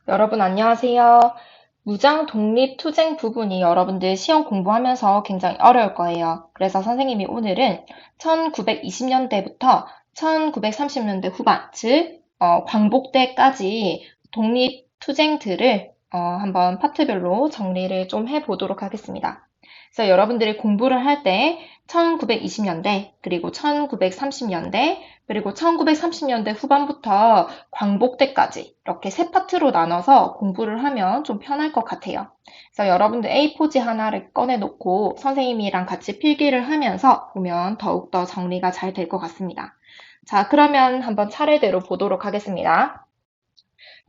여러분 안녕하세요. 무장 독립 투쟁 부분이 여러분들 시험 공부하면서 굉장히 어려울 거예요. 그래서 선생님이 오늘은 1920년대부터 1930년대 후반, 즉 광복대까지 독립 투쟁들을 한번 파트별로 정리를 좀 해보도록 하겠습니다. 그래서 여러분들이 공부를 할 때 1920년대, 그리고 1930년대, 그리고 1930년대 후반부터 광복대까지 이렇게 세 파트로 나눠서 공부를 하면 좀 편할 것 같아요. 그래서 여러분들 A4지 하나를 꺼내놓고 선생님이랑 같이 필기를 하면서 보면 더욱더 정리가 잘 될 것 같습니다. 자, 그러면 한번 차례대로 보도록 하겠습니다.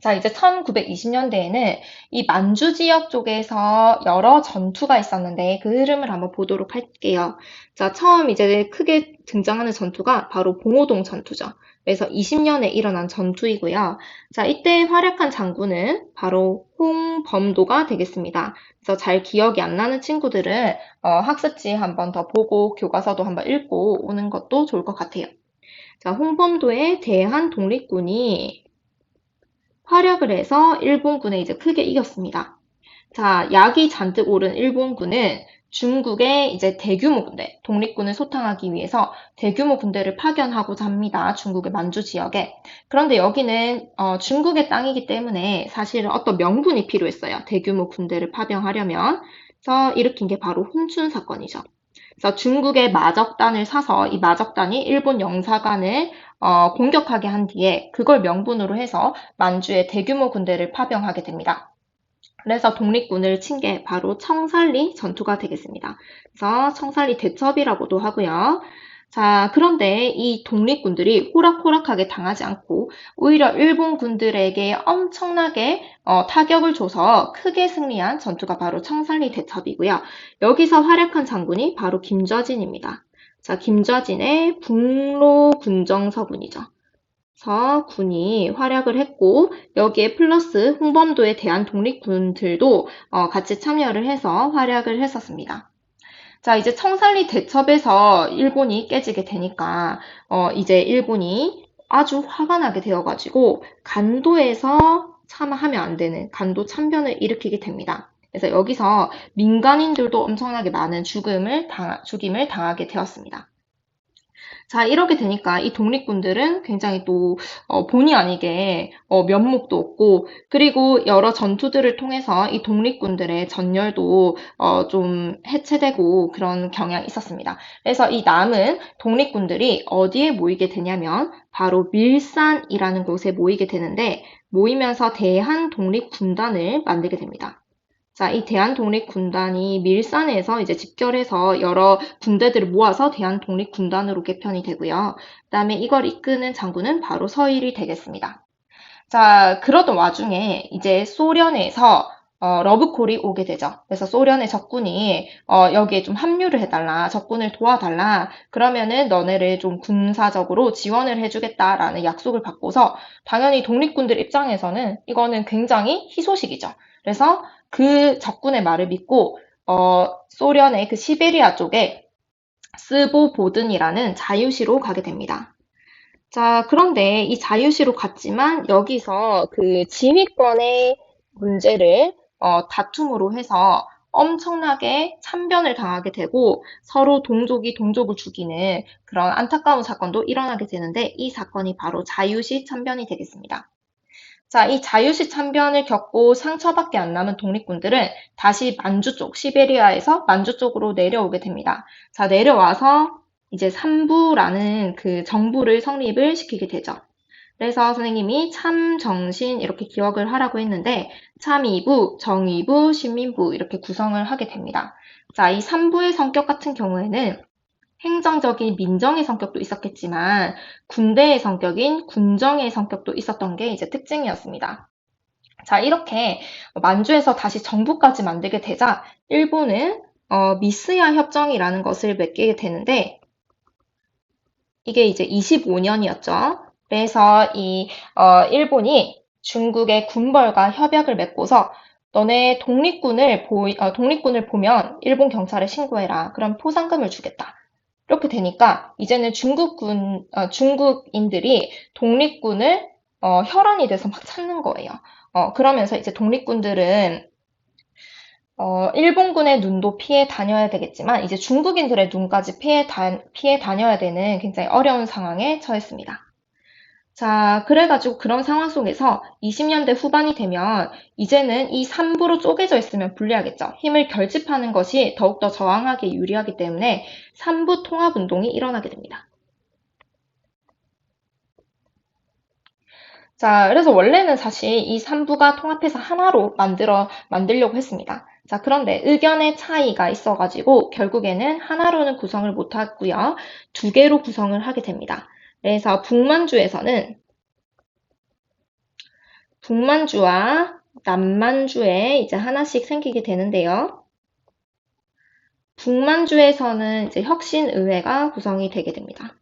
자, 이제 1920년대에는 이 만주 지역 쪽에서 여러 전투가 있었는데 그 흐름을 한번 보도록 할게요. 자, 처음 이제 크게 등장하는 전투가 바로 봉오동 전투죠. 그래서 20년에 일어난 전투이고요. 자, 이때 활약한 장군은 바로 홍범도가 되겠습니다. 그래서 잘 기억이 안 나는 친구들은 학습지 한번 더 보고 교과서도 한번 읽고 오는 것도 좋을 것 같아요. 자, 홍범도의 대한 독립군이 활약을 해서 일본군에 이제 크게 이겼습니다. 자, 약이 잔뜩 오른 일본군은 중국의 이제 대규모 군대, 독립군을 소탕하기 위해서 대규모 군대를 파견하고자 합니다. 중국의 만주 지역에. 그런데 여기는 중국의 땅이기 때문에 사실은 어떤 명분이 필요했어요. 대규모 군대를 파병하려면. 그래서 일으킨 게 바로 훈춘 사건이죠. 그래서 중국의 마적단을 사서 이 마적단이 일본 영사관을 공격하게 한 뒤에 그걸 명분으로 해서 만주에 대규모 군대를 파병하게 됩니다. 그래서 독립군을 친 게 바로 청산리 전투가 되겠습니다. 그래서 청산리 대첩이라고도 하고요. 자, 그런데 이 독립군들이 호락호락하게 당하지 않고 오히려 일본 군들에게 엄청나게 타격을 줘서 크게 승리한 전투가 바로 청산리 대첩이고요. 여기서 활약한 장군이 바로 김좌진입니다. 자, 김좌진의 북로 군정서군이죠. 군이 활약을 했고 여기에 플러스 홍범도에 대한 독립군들도 같이 참여를 해서 활약을 했었습니다. 자, 이제 청산리 대첩에서 일본이 깨지게 되니까 이제 일본이 아주 화가 나게 되어가지고 간도에서 참하면 안 되는 간도 참변을 일으키게 됩니다. 그래서 여기서 민간인들도 엄청나게 많은 죽임을 당하게 되었습니다. 자, 이렇게 되니까 이 독립군들은 굉장히 또 본의 아니게 면목도 없고 그리고 여러 전투들을 통해서 이 독립군들의 전열도 좀 해체되고 그런 경향이 있었습니다. 그래서 이 남은 독립군들이 어디에 모이게 되냐면 바로 밀산이라는 곳에 모이게 되는데 모이면서 대한독립군단을 만들게 됩니다. 자, 이 대한독립군단이 밀산에서 이제 집결해서 여러 군대들을 모아서 대한독립군단으로 개편이 되고요. 그다음에 이걸 이끄는 장군은 바로 서일이 되겠습니다. 자, 그러던 와중에 이제 소련에서 러브콜이 오게 되죠. 그래서 소련의 적군이 여기에 좀 합류를 해달라, 적군을 도와달라. 그러면은 너네를 좀 군사적으로 지원을 해주겠다라는 약속을 받고서 당연히 독립군들 입장에서는 이거는 굉장히 희소식이죠. 그래서 그 적군의 말을 믿고 소련의 그 시베리아 쪽에 스보보든이라는 자유시로 가게 됩니다. 자, 그런데 이 자유시로 갔지만 여기서 그 지휘권의 문제를 다툼으로 해서 엄청나게 참변을 당하게 되고 서로 동족이 동족을 죽이는 그런 안타까운 사건도 일어나게 되는데 이 사건이 바로 자유시 참변이 되겠습니다. 자, 이 자유시 참변을 겪고 상처밖에 안 남은 독립군들은 다시 만주 쪽, 시베리아에서 만주 쪽으로 내려오게 됩니다. 자, 내려와서 이제 삼부라는 그 정부를 성립을 시키게 되죠. 그래서 선생님이 참정신 이렇게 기억을 하라고 했는데 참의부, 정의부, 신민부 이렇게 구성을 하게 됩니다. 자, 이 삼부의 성격 같은 경우에는 행정적인 민정의 성격도 있었겠지만 군대의 성격인 군정의 성격도 있었던 게 이제 특징이었습니다. 자, 이렇게 만주에서 다시 정부까지 만들게 되자 일본은 미스야 협정이라는 것을 맺게 되는데 이게 이제 25년이었죠. 그래서 이 일본이 중국의 군벌과 협약을 맺고서 너네 독립군을 보면 일본 경찰에 신고해라. 그럼 포상금을 주겠다. 이렇게 되니까 이제는 중국인들이 독립군을 혈안이 돼서 막 찾는 거예요. 그러면서 이제 독립군들은 일본군의 눈도 피해 다녀야 되겠지만 이제 중국인들의 눈까지 피해 다녀야 되는 굉장히 어려운 상황에 처했습니다. 자, 그래가지고 그런 상황 속에서 20년대 후반이 되면 이제는 이 3부로 쪼개져 있으면 불리하겠죠. 힘을 결집하는 것이 더욱더 저항하기에 유리하기 때문에 3부 통합운동이 일어나게 됩니다. 자, 그래서 원래는 사실 이 3부가 통합해서 하나로 만들려고 했습니다. 자, 그런데 의견의 차이가 있어가지고 결국에는 하나로는 구성을 못하고요. 두 개로 구성을 하게 됩니다. 그래서 북만주와 남만주에 이제 하나씩 생기게 되는데요. 북만주에서는 이제 혁신의회가 구성이 되게 됩니다.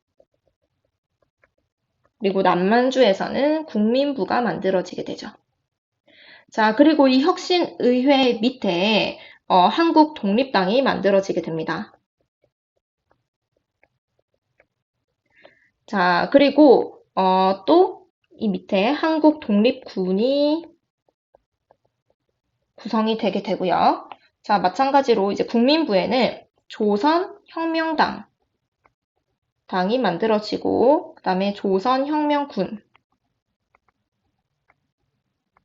그리고 남만주에서는 국민부가 만들어지게 되죠. 자, 그리고 이 혁신의회 밑에 한국 독립당이 만들어지게 됩니다. 자, 그리고 또 이 밑에 한국 독립군이 구성이 되게 되고요. 자, 마찬가지로 이제 국민부에는 조선혁명당 당이 만들어지고 그다음에 조선혁명군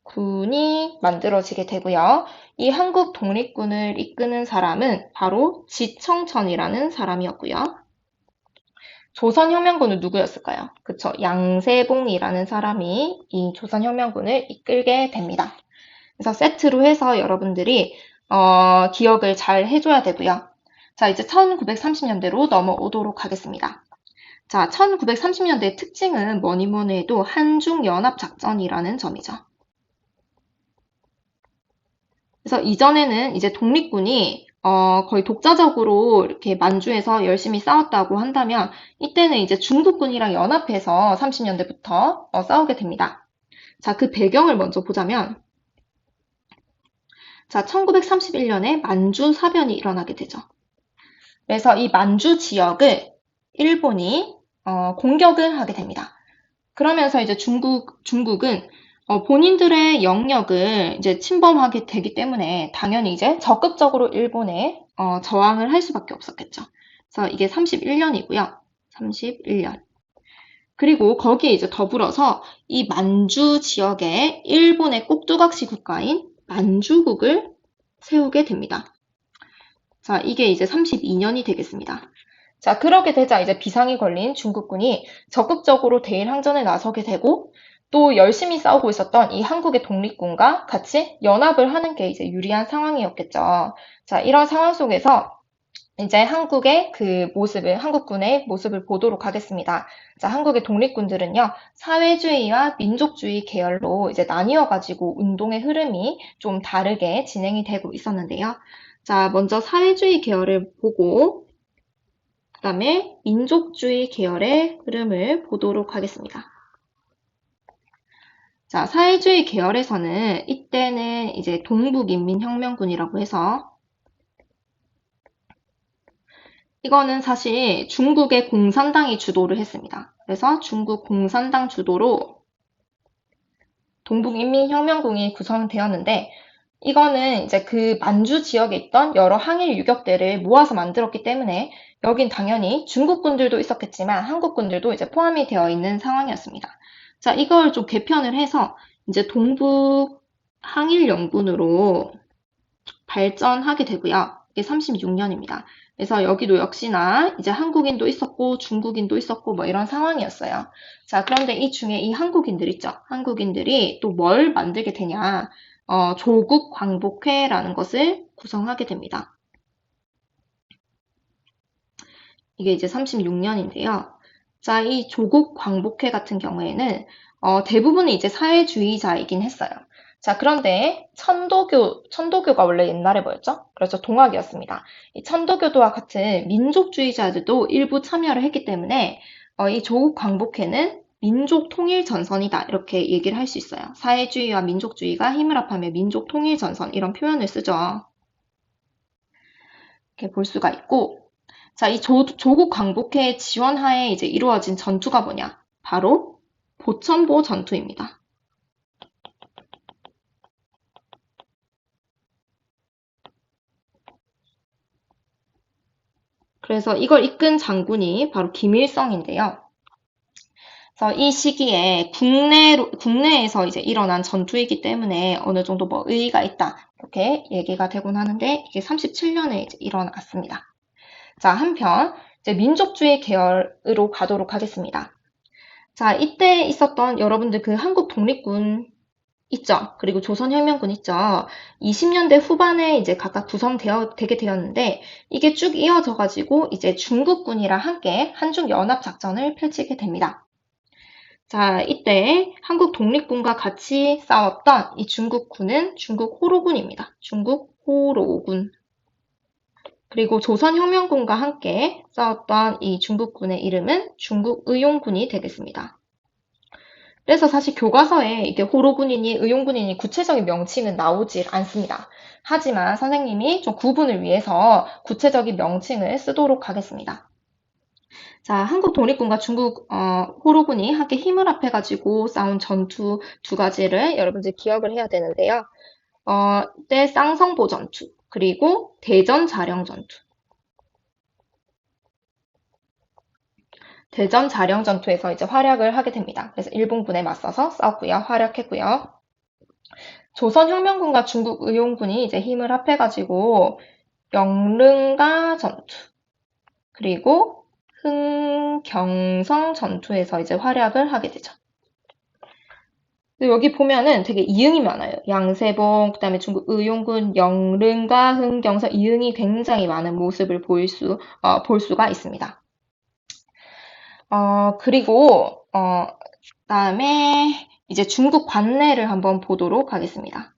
군이 만들어지게 되고요. 이 한국 독립군을 이끄는 사람은 바로 지청천이라는 사람이었고요. 조선혁명군은 누구였을까요? 그쵸. 양세봉이라는 사람이 이 조선혁명군을 이끌게 됩니다. 그래서 세트로 해서 여러분들이 기억을 잘 해줘야 되고요. 자, 이제 1930년대로 넘어오도록 하겠습니다. 자, 1930년대의 특징은 뭐니 뭐니 해도 한중연합작전이라는 점이죠. 그래서 이전에는 이제 독립군이 거의 독자적으로 이렇게 만주에서 열심히 싸웠다고 한다면 이때는 이제 중국군이랑 연합해서 30년대부터 싸우게 됩니다. 자, 그 배경을 먼저 보자면 자, 1931년에 만주 사변이 일어나게 되죠. 그래서 이 만주 지역을 일본이 공격을 하게 됩니다. 그러면서 이제 중국은 본인들의 영역을 이제 침범하게 되기 때문에 당연히 이제 적극적으로 일본에 저항을 할 수밖에 없었겠죠. 그래서 이게 31년이고요. 31년. 그리고 거기에 이제 더불어서 이 만주 지역에 일본의 꼭두각시 국가인 만주국을 세우게 됩니다. 자, 이게 이제 32년이 되겠습니다. 자, 그렇게 되자 이제 비상이 걸린 중국군이 적극적으로 대일항전에 나서게 되고 또 열심히 싸우고 있었던 이 한국의 독립군과 같이 연합을 하는 게 이제 유리한 상황이었겠죠. 자, 이런 상황 속에서 이제 한국군의 모습을 보도록 하겠습니다. 자, 한국의 독립군들은요, 사회주의와 민족주의 계열로 이제 나뉘어가지고 운동의 흐름이 좀 다르게 진행이 되고 있었는데요. 자, 먼저 사회주의 계열을 보고, 그 다음에 민족주의 계열의 흐름을 보도록 하겠습니다. 자, 사회주의 계열에서는 이때는 이제 동북인민혁명군이라고 해서 이거는 사실 중국의 공산당이 주도를 했습니다. 그래서 중국 공산당 주도로 동북인민혁명군이 구성되었는데 이거는 이제 그 만주 지역에 있던 여러 항일 유격대를 모아서 만들었기 때문에 여긴 당연히 중국군들도 있었겠지만 한국군들도 이제 포함이 되어 있는 상황이었습니다. 자, 이걸 좀 개편을 해서 이제 동북 항일연군으로 발전하게 되고요. 이게 36년입니다. 그래서 여기도 역시나 이제 한국인도 있었고 중국인도 있었고 뭐 이런 상황이었어요. 자, 그런데 이 중에 이 한국인들 있죠. 한국인들이 또 뭘 만들게 되냐. 조국 광복회라는 것을 구성하게 됩니다. 이게 이제 36년인데요. 자, 이 조국 광복회 같은 경우에는 대부분이 이제 사회주의자이긴 했어요. 자, 그런데 천도교가 원래 옛날에 뭐였죠? 그렇죠. 동학이었습니다. 이 천도교도와 같은 민족주의자들도 일부 참여를 했기 때문에 이 조국 광복회는 민족 통일 전선이다. 이렇게 얘기를 할 수 있어요. 사회주의와 민족주의가 힘을 합하면 민족 통일 전선 이런 표현을 쓰죠. 이렇게 볼 수가 있고 자, 이 조국 광복회 지원하에 이제 이루어진 전투가 뭐냐? 바로 보천보 전투입니다. 그래서 이걸 이끈 장군이 바로 김일성인데요. 그래서 이 시기에 국내에서 이제 일어난 전투이기 때문에 어느 정도 뭐 의의가 있다. 이렇게 얘기가 되곤 하는데 이게 37년에 이제 일어났습니다. 자, 한편 이제 민족주의 계열으로 가도록 하겠습니다. 자, 이때 있었던 여러분들 그 한국 독립군 있죠. 그리고 조선혁명군 있죠. 20년대 후반에 이제 각각 되게 되었는데 이게 쭉 이어져 가지고 이제 중국군이랑 함께 한중연합작전을 펼치게 됩니다. 자, 이때 한국 독립군과 같이 싸웠던 이 중국군은 중국 호로군입니다. 중국 호로군. 그리고 조선혁명군과 함께 싸웠던 이 중국군의 이름은 중국의용군이 되겠습니다. 그래서 사실 교과서에 이게 호로군이니 의용군이니 구체적인 명칭은 나오질 않습니다. 하지만 선생님이 좀 구분을 위해서 구체적인 명칭을 쓰도록 하겠습니다. 자, 한국 독립군과 중국 호로군이 함께 힘을 합해가지고 싸운 전투 두 가지를 여러분들 기억을 해야 되는데요. 이때 쌍성보 전투, 그리고 대전 자령 전투. 대전 자령 전투에서 이제 활약을 하게 됩니다. 그래서 일본군에 맞서서 싸웠고요. 활약했고요. 조선혁명군과 중국의용군이 이제 힘을 합해가지고 영릉가 전투, 그리고 흥경성 전투에서 이제 활약을 하게 되죠. 여기 보면은 되게 이응이 많아요. 양세봉, 그다음에 중국 의용군, 영릉과 흥경성 이응이 굉장히 많은 모습을 볼 수가 있습니다. 그리고 그다음에 이제 중국 관내를 한번 보도록 하겠습니다.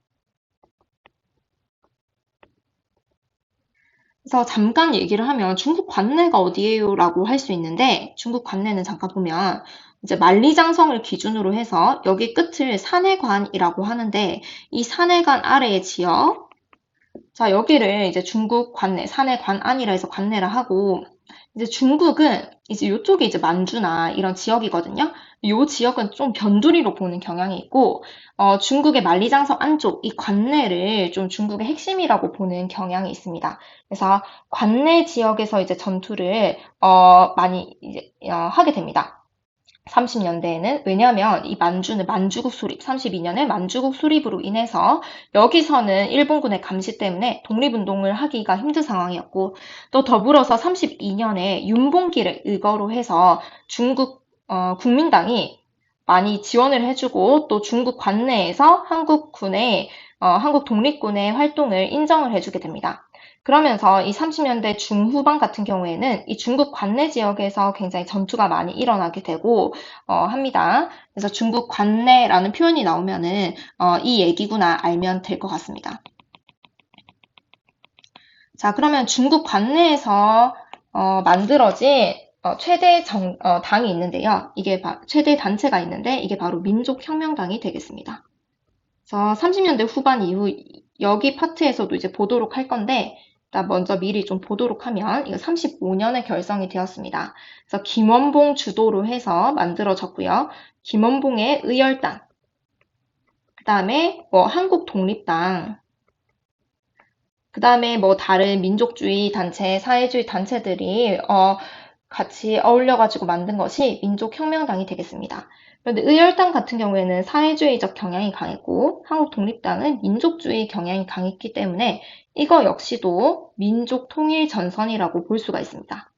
그래서 잠깐 얘기를 하면 중국 관내가 어디예요? 라고 할 수 있는데 중국 관내는 잠깐 보면 이제 만리장성을 기준으로 해서 여기 끝을 산해관이라고 하는데 이 산해관 아래의 지역, 자 여기를 이제 중국 관내, 산해관 안이라 해서 관내라 하고 이제 중국은 이제 이쪽이 이제 만주나 이런 지역이거든요. 이 지역은 좀 변두리로 보는 경향이 있고 중국의 만리장성 안쪽 이 관내를 좀 중국의 핵심이라고 보는 경향이 있습니다. 그래서 관내 지역에서 이제 전투를 많이 이제 하게 됩니다. 30년대에는 왜냐하면 이 만주는 만주국 수립, 32년에 만주국 수립으로 인해서 여기서는 일본군의 감시 때문에 독립운동을 하기가 힘든 상황이었고 또 더불어서 32년에 윤봉기를 의거로 해서 중국 국민당이 많이 지원을 해주고 또 중국 관내에서 한국 독립군의 활동을 인정을 해주게 됩니다. 그러면서 이 30년대 중후반 같은 경우에는 이 중국 관내 지역에서 굉장히 전투가 많이 일어나게 되고 합니다. 그래서 중국 관내라는 표현이 나오면은 이 얘기구나 알면 될 것 같습니다. 자, 그러면 중국 관내에서 만들어진 최대 당이 있는데요. 이게 최대 단체가 있는데 이게 바로 민족혁명당이 되겠습니다. 그래서 30년대 후반 이후 여기 파트에서도 이제 보도록 할 건데 일단 먼저 미리 좀 보도록 하면 이거 35년에 결성이 되었습니다. 그래서 김원봉 주도로 해서 만들어졌고요. 김원봉의 의열당, 그 다음에 뭐 한국독립당, 그 다음에 뭐 다른 민족주의 단체, 사회주의 단체들이 같이 어울려가지고 만든 것이 민족혁명당이 되겠습니다. 그런데 의열당 같은 경우에는 사회주의적 경향이 강했고 한국 독립당은 민족주의 경향이 강했기 때문에 이거 역시도 민족 통일 전선이라고 볼 수가 있습니다.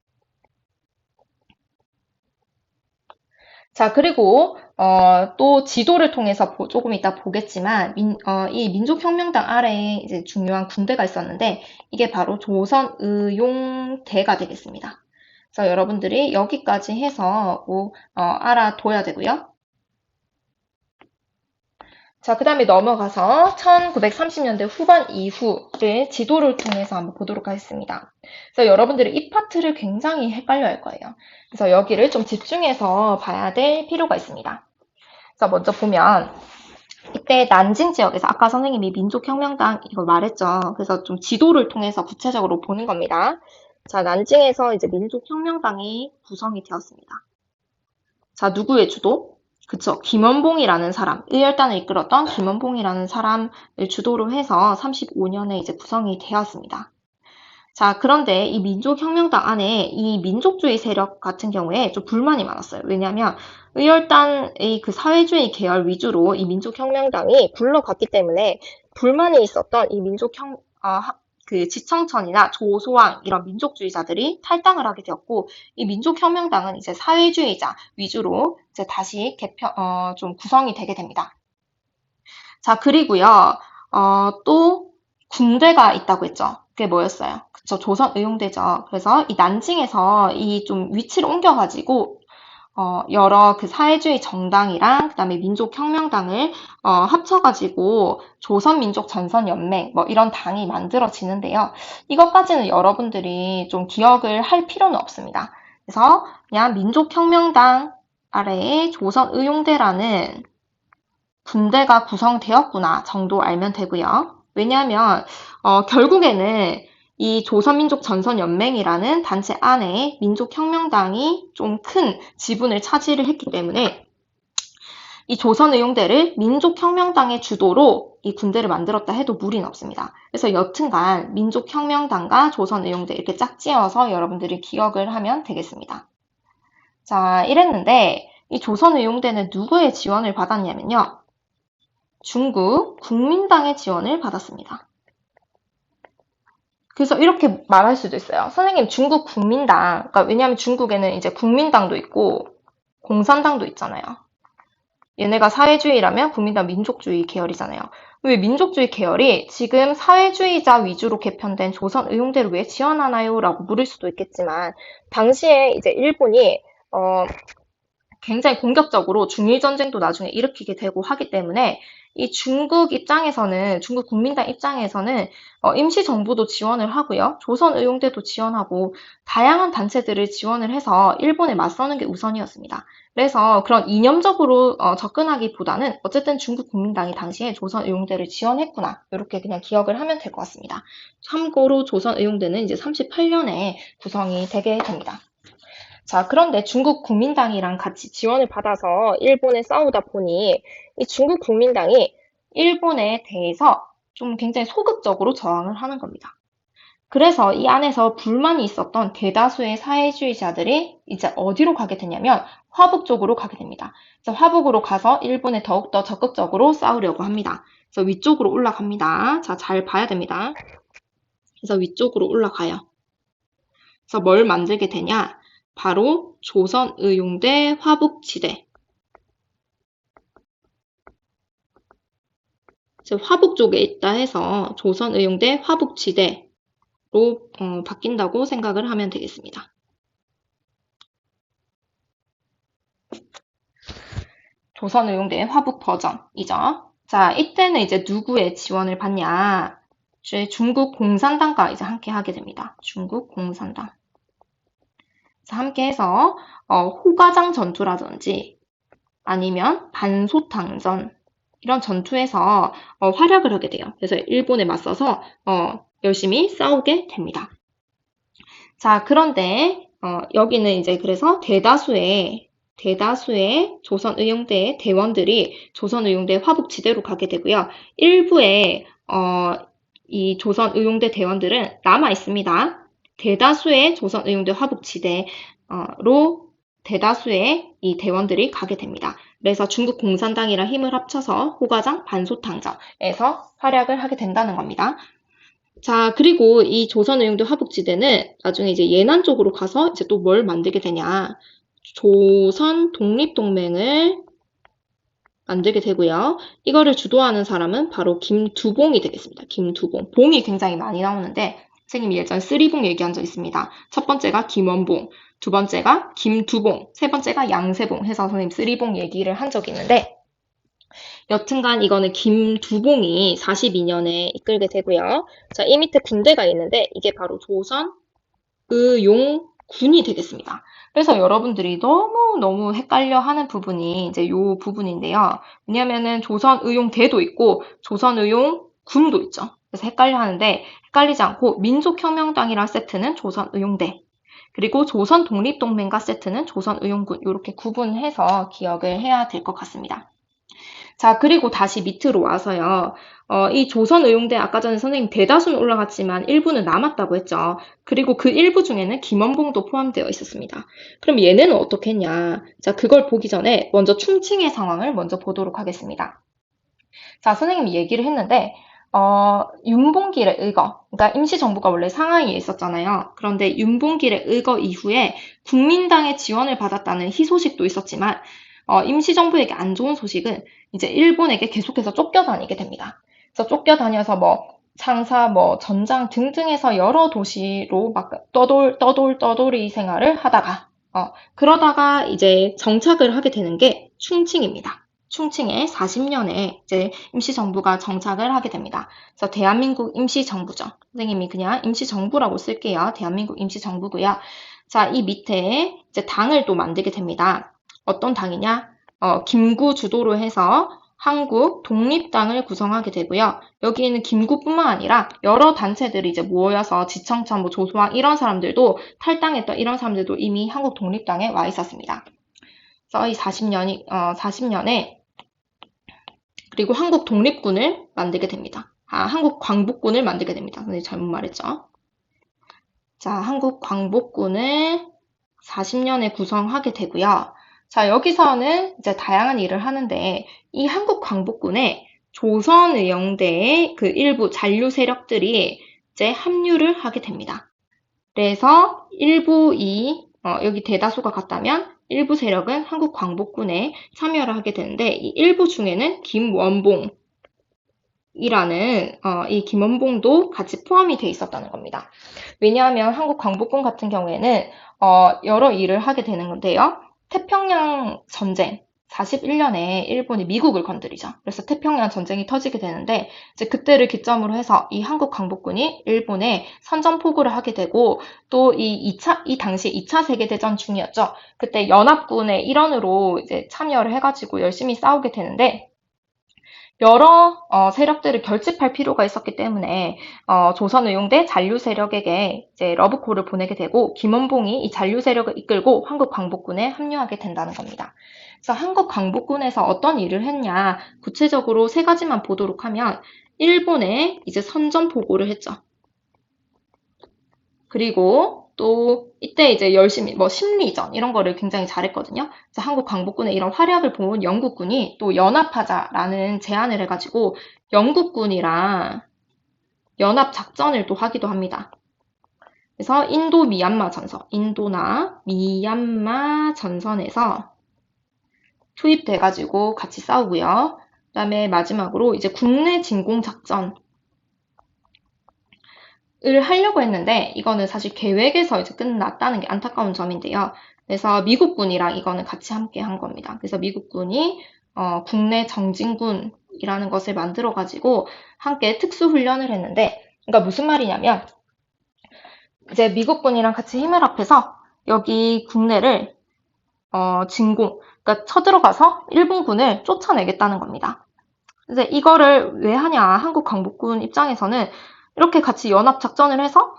자, 그리고 또 지도를 통해서 조금 이따 보겠지만 이 민족혁명당 아래에 이제 중요한 군대가 있었는데 이게 바로 조선의용대가 되겠습니다. 그래서 여러분들이 여기까지 해서 알아둬야 되고요. 자, 그 다음에 넘어가서 1930년대 후반 이후를 지도를 통해서 한번 보도록 하겠습니다. 그래서 여러분들이 이 파트를 굉장히 헷갈려 할 거예요. 그래서 여기를 좀 집중해서 봐야 될 필요가 있습니다. 그래서 먼저 보면 이때 난징 지역에서 아까 선생님이 민족혁명당 이걸 말했죠. 그래서 좀 지도를 통해서 구체적으로 보는 겁니다. 자, 난징에서 이제 민족혁명당이 구성이 되었습니다. 자, 누구의 주도? 그쵸. 김원봉이라는 사람, 의열단을 이끌었던 김원봉이라는 사람을 주도로 해서 35년에 이제 구성이 되었습니다. 자, 그런데 이 민족혁명당 안에 이 민족주의 세력 같은 경우에 좀 불만이 많았어요. 왜냐하면 의열단의 그 사회주의 계열 위주로 이 민족혁명당이 굴러갔기 때문에 불만이 있었던 이 그 지청천이나 조소왕 이런 민족주의자들이 탈당을 하게 되었고, 이 민족혁명당은 이제 사회주의자 위주로 이제 다시 좀 구성이 되게 됩니다. 자, 그리고요, 또 군대가 있다고 했죠. 그게 뭐였어요? 그쵸, 조선의용대죠. 그래서 이 난징에서 이 좀 위치를 옮겨가지고, 여러 그 사회주의 정당이랑 그다음에 민족혁명당을 합쳐가지고 조선민족전선연맹 뭐 이런 당이 만들어지는데요. 이것까지는 여러분들이 좀 기억을 할 필요는 없습니다. 그래서 그냥 민족혁명당 아래에 조선의용대라는 군대가 구성되었구나 정도 알면 되고요. 왜냐하면 결국에는 이 조선민족전선연맹이라는 단체 안에 민족혁명당이 좀 큰 지분을 차지를 했기 때문에 이 조선의용대를 민족혁명당의 주도로 이 군대를 만들었다 해도 무리는 없습니다. 그래서 여튼간 민족혁명당과 조선의용대 이렇게 짝지어서 여러분들이 기억을 하면 되겠습니다. 자, 이랬는데 이 조선의용대는 누구의 지원을 받았냐면요. 중국 국민당의 지원을 받았습니다. 그래서 이렇게 말할 수도 있어요. 선생님, 중국 국민당, 그러니까 왜냐하면 중국에는 이제 국민당도 있고 공산당도 있잖아요. 얘네가 사회주의라면 국민당 민족주의 계열이잖아요. 왜 민족주의 계열이 지금 사회주의자 위주로 개편된 조선의용대를 왜 지원하나요? 라고 물을 수도 있겠지만, 당시에 이제 일본이 굉장히 공격적으로 중일전쟁도 나중에 일으키게 되고 하기 때문에 이 중국 국민당 입장에서는 임시정부도 지원을 하고요. 조선의용대도 지원하고 다양한 단체들을 지원을 해서 일본에 맞서는 게 우선이었습니다. 그래서 그런 이념적으로 접근하기보다는 어쨌든 중국 국민당이 당시에 조선의용대를 지원했구나. 이렇게 그냥 기억을 하면 될 것 같습니다. 참고로 조선의용대는 이제 38년에 구성이 되게 됩니다. 자, 그런데 중국 국민당이랑 같이 지원을 받아서 일본에 싸우다 보니 이 중국 국민당이 일본에 대해서 좀 굉장히 소극적으로 저항을 하는 겁니다. 그래서 이 안에서 불만이 있었던 대다수의 사회주의자들이 이제 어디로 가게 되냐면 화북 쪽으로 가게 됩니다. 그래서 화북으로 가서 일본에 더욱더 적극적으로 싸우려고 합니다. 그래서 위쪽으로 올라갑니다. 자, 잘 봐야 됩니다. 그래서 위쪽으로 올라가요. 그래서 뭘 만들게 되냐? 바로 조선의용대 화북지대. 화북 쪽에 있다 해서 조선의용대 화북지대로 바뀐다고 생각을 하면 되겠습니다. 조선의용대 화북 버전이죠. 자, 이때는 이제 누구의 지원을 받냐? 이제 중국 공산당과 이제 함께 하게 됩니다. 중국 공산당. 함께 해서 호가장 전투라든지 아니면 반소탕전 이런 전투에서 활약을 하게 돼요. 그래서 일본에 맞서서 열심히 싸우게 됩니다. 자, 그런데 여기는 이제 그래서 대다수의 조선의용대 대원들이 조선의용대 화북지대로 가게 되고요. 일부의 이 조선의용대 대원들은 남아 있습니다. 대다수의 조선의용대 화북지대로 대다수의 이 대원들이 가게 됩니다. 그래서 중국 공산당이랑 힘을 합쳐서 호가장 반소탕전에서 활약을 하게 된다는 겁니다. 자, 그리고 이 조선의용대 화북지대는 나중에 이제 예난 쪽으로 가서 이제 또 뭘 만들게 되냐. 조선 독립동맹을 만들게 되고요. 이거를 주도하는 사람은 바로 김두봉이 되겠습니다. 김두봉. 봉이 굉장히 많이 나오는데 선생님이 예전에 쓰리봉 얘기한 적 있습니다. 첫 번째가 김원봉, 두 번째가 김두봉, 세 번째가 양세봉 해서 선생님 쓰리봉 얘기를 한 적이 있는데 여튼간 이거는 김두봉이 42년에 이끌게 되고요. 자, 이 밑에 군대가 있는데 이게 바로 조선의용군이 되겠습니다. 그래서 여러분들이 너무 헷갈려 하는 부분이 이제 요 부분인데요. 왜냐면은 조선의용대도 있고 조선의용군도 있죠. 그래서 헷갈려 하는데 헷갈리지 않고 민족혁명당이랑 세트는 조선의용대. 그리고 조선 독립동맹가 세트는 조선의용군 이렇게 구분해서 기억을 해야 될 것 같습니다. 자, 그리고 다시 밑으로 와서요. 이 조선의용대 아까 전에 선생님 대다수는 올라갔지만 일부는 남았다고 했죠. 그리고 그 일부 중에는 김원봉도 포함되어 있었습니다. 그럼 얘네는 어떻게 했냐? 자, 그걸 보기 전에 먼저 충칭의 상황을 먼저 보도록 하겠습니다. 자, 선생님이 얘기를 했는데, 윤봉길의 의거, 그러니까 임시정부가 원래 상하이에 있었잖아요. 그런데 윤봉길의 의거 이후에 국민당의 지원을 받았다는 희소식도 있었지만, 임시정부에게 안 좋은 소식은 이제 일본에게 계속해서 쫓겨다니게 됩니다. 그래서 쫓겨다녀서 뭐, 창사, 뭐, 전장 등등에서 여러 도시로 막 떠돌이 생활을 하다가, 그러다가 이제 정착을 하게 되는 게 충칭입니다. 충칭에 40년에 이제 임시정부가 정착을 하게 됩니다. 그래서 대한민국 임시정부죠. 선생님이 그냥 임시정부라고 쓸게요. 대한민국 임시정부고요. 자, 이 밑에 이제 당을 또 만들게 됩니다. 어떤 당이냐? 김구 주도로 해서 한국 독립당을 구성하게 되고요. 여기에는 김구뿐만 아니라 여러 단체들이 이제 모여서 지청천, 뭐 조소왕 이런 사람들도 탈당했던 이런 사람들도 이미 한국 독립당에 와 있었습니다. 그래서 이 40년에 그리고 한국 독립군을 만들게 됩니다. 한국 광복군을 만들게 됩니다. 근데 잘못 말했죠. 자, 한국 광복군을 40년에 구성하게 되고요. 자, 여기서는 이제 다양한 일을 하는데 이 한국 광복군에 조선의용대의 그 일부 잔류 세력들이 이제 합류를 하게 됩니다. 그래서 여기 대다수가 같다면 일부 세력은 한국 광복군에 참여를 하게 되는데 이 일부 중에는 김원봉이라는 이 김원봉도 같이 포함이 돼 있었다는 겁니다. 왜냐하면 한국 광복군 같은 경우에는 여러 일을 하게 되는 건데요. 태평양 전쟁 41년에 일본이 미국을 건드리죠. 그래서 태평양 전쟁이 터지게 되는데 이제 그때를 기점으로 해서 이 한국 광복군이 일본에 선전포고를 하게 되고 또 이 당시 2차 세계대전 중이었죠. 그때 연합군의 일원으로 이제 참여를 해가지고 열심히 싸우게 되는데 여러 세력들을 결집할 필요가 있었기 때문에 조선의용대 잔류 세력에게 이제 러브콜을 보내게 되고 김원봉이 이 잔류 세력을 이끌고 한국 광복군에 합류하게 된다는 겁니다. 그래서 한국 광복군에서 어떤 일을 했냐 구체적으로 세 가지만 보도록 하면 일본에 이제 선전 보고를 했죠. 그리고 또 이때 이제 열심히 뭐 심리전 이런 거를 굉장히 잘했거든요. 그래서 한국 광복군의 이런 활약을 본 영국군이 또 연합하자라는 제안을 해가지고 영국군이랑 연합 작전을 또 하기도 합니다. 그래서 인도나 미얀마 전선에서 투입돼가지고 같이 싸우고요. 그다음에 마지막으로 이제 국내 진공 작전 을 하려고 했는데 이거는 사실 계획에서 이제 끝났다는 게 안타까운 점인데요. 그래서 미국군이랑 이거는 같이 함께 한 겁니다. 그래서 미국군이 국내 정진군이라는 것을 만들어 가지고 함께 특수 훈련을 했는데 그러니까 무슨 말이냐면 이제 미국군이랑 같이 힘을 합해서 여기 국내를 그러니까 쳐들어가서 일본군을 쫓아내겠다는 겁니다. 이제 이거를 왜 하냐? 한국 광복군 입장에서는 이렇게 같이 연합 작전을 해서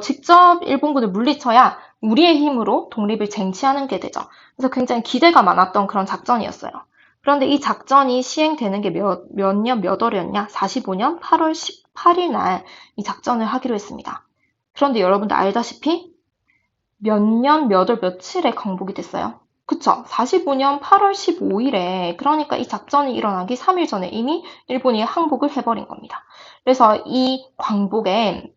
직접 일본군을 물리쳐야 우리의 힘으로 독립을 쟁취하는 게 되죠. 그래서 굉장히 기대가 많았던 그런 작전이었어요. 그런데 이 작전이 시행되는 게 몇 년, 몇 월이었냐? 45년 8월 18일 날 이 작전을 하기로 했습니다. 그런데 여러분들 알다시피 몇 년, 몇 월, 며칠에 광복이 됐어요. 그쵸? 45년 8월 15일에 그러니까 이 작전이 일어나기 3일 전에 이미 일본이 항복을 해버린 겁니다. 그래서 이 광복에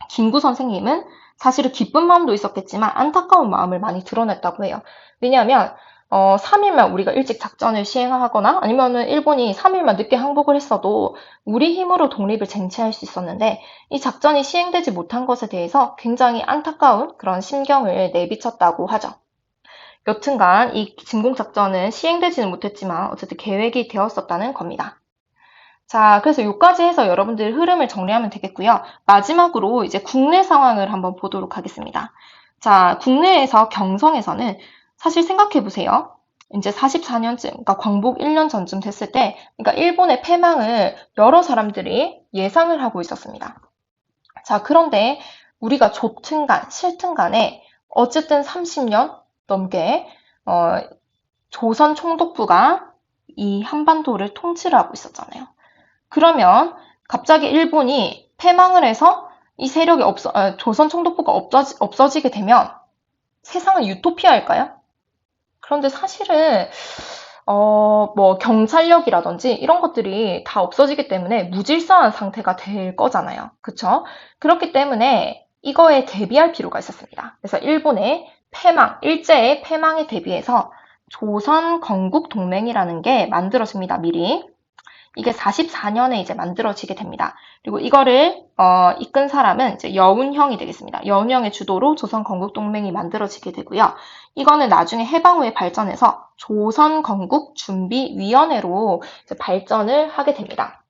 김구 선생님은 사실은 기쁜 마음도 있었겠지만 안타까운 마음을 많이 드러냈다고 해요. 왜냐하면 3일만 우리가 일찍 작전을 시행하거나 아니면은 일본이 3일만 늦게 항복을 했어도 우리 힘으로 독립을 쟁취할 수 있었는데 이 작전이 시행되지 못한 것에 대해서 굉장히 안타까운 그런 심경을 내비쳤다고 하죠. 여튼간 이 진공작전은 시행되지는 못했지만 어쨌든 계획이 되었었다는 겁니다. 자, 그래서 여기까지 해서 여러분들 흐름을 정리하면 되겠고요. 마지막으로 이제 국내 상황을 한번 보도록 하겠습니다. 자, 국내에서 경성에서는 사실 생각해 보세요. 이제 44년쯤, 그러니까 광복 1년 전쯤 됐을 때, 그러니까 일본의 패망을 여러 사람들이 예상을 하고 있었습니다. 자, 그런데 우리가 좋든 싫든 간에 어쨌든 30년 넘게 조선 총독부가 이 한반도를 통치를 하고 있었잖아요. 그러면 갑자기 일본이 패망을 해서 이 세력이 조선 총독부가 없어지게 되면 세상은 유토피아일까요? 그런데 사실은 뭐 경찰력이라든지 이런 것들이 다 없어지기 때문에 무질서한 상태가 될 거잖아요. 그쵸? 그렇기 때문에 이거에 대비할 필요가 있었습니다. 그래서 일본의 일제의 패망에 대비해서 조선 건국 동맹이라는 게 만들어집니다. 미리. 이게 44년에 이제 만들어지게 됩니다. 그리고 이거를 이끈 사람은 이제 여운형이 되겠습니다. 여운형의 주도로 조선 건국 동맹이 만들어지게 되고요. 이거는 나중에 해방 후에 발전해서 조선 건국 준비 위원회로 발전을 하게 됩니다.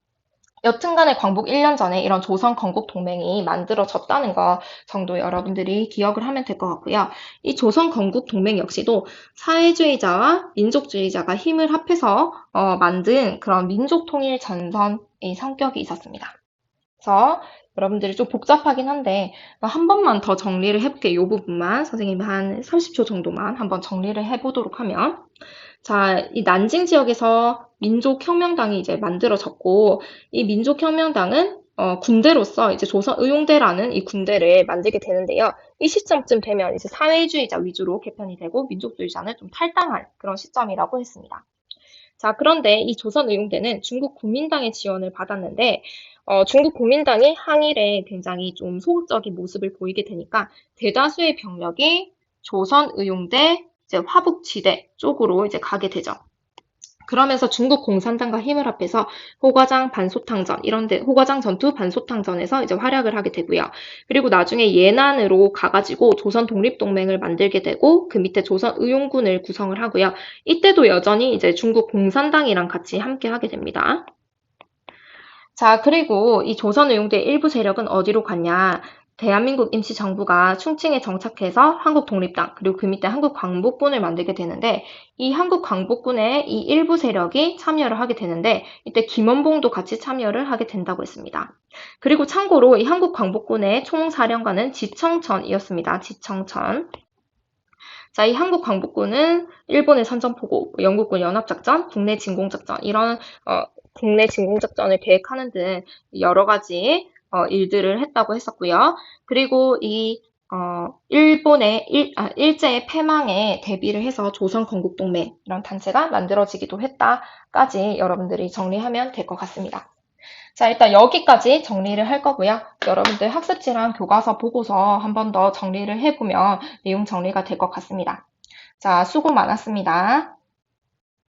여튼간에 광복 1년 전에 이런 조선 건국 동맹이 만들어졌다는 거 정도 여러분들이 기억을 하면 될 것 같고요. 이 조선 건국 동맹 역시도 사회주의자와 민족주의자가 힘을 합해서 만든 그런 민족 통일 전선의 성격이 있었습니다. 그래서 여러분들이 좀 복잡하긴 한데 한 번만 더 정리를 해볼게요. 이 부분만 선생님이 한 30초 정도만 한번 정리를 해보도록 하면 자, 이 난징 지역에서 민족혁명당이 이제 만들어졌고, 이 민족혁명당은 군대로서 이제 조선의용대라는 이 군대를 만들게 되는데요. 이 시점쯤 되면 이제 사회주의자 위주로 개편이 되고 민족주의자는 좀 탈당할 그런 시점이라고 했습니다. 자, 그런데 이 조선의용대는 중국 국민당의 지원을 받았는데, 중국 국민당이 항일에 굉장히 좀 소극적인 모습을 보이게 되니까 대다수의 병력이 조선의용대 이제 화북지대 쪽으로 이제 가게 되죠. 그러면서 중국 공산당과 힘을 합해서 호과장 반소탕전 호과장 전투 반소탕전에서 이제 활약을 하게 되고요. 그리고 나중에 예난으로 가가지고 조선 독립동맹을 만들게 되고 그 밑에 조선 의용군을 구성을 하고요. 이때도 여전히 이제 중국 공산당이랑 같이 함께 하게 됩니다. 자, 그리고 이 조선의용대 일부 세력은 어디로 갔냐? 대한민국 임시정부가 충칭에 정착해서 한국독립당, 그리고 그 밑에 한국광복군을 만들게 되는데, 이 한국광복군의 이 일부 세력이 참여를 하게 되는데, 이때 김원봉도 같이 참여를 하게 된다고 했습니다. 그리고 참고로 이 한국광복군의 총사령관은 지청천이었습니다. 지청천. 자, 이 한국광복군은 일본의 선전포고, 영국군 연합작전, 국내 진공작전, 이런 국내 진공작전을 계획하는 등 여러 가지 일들을 했다고 했었고요. 그리고 이 일본의 일제의 패망에 대비를 해서 조선건국동맹 이런 단체가 만들어지기도 했다까지 여러분들이 정리하면 될 것 같습니다. 자, 일단 여기까지 정리를 할 거고요. 여러분들 학습지랑 교과서 보고서 한 번 더 정리를 해보면 내용 정리가 될 것 같습니다. 자, 수고 많았습니다.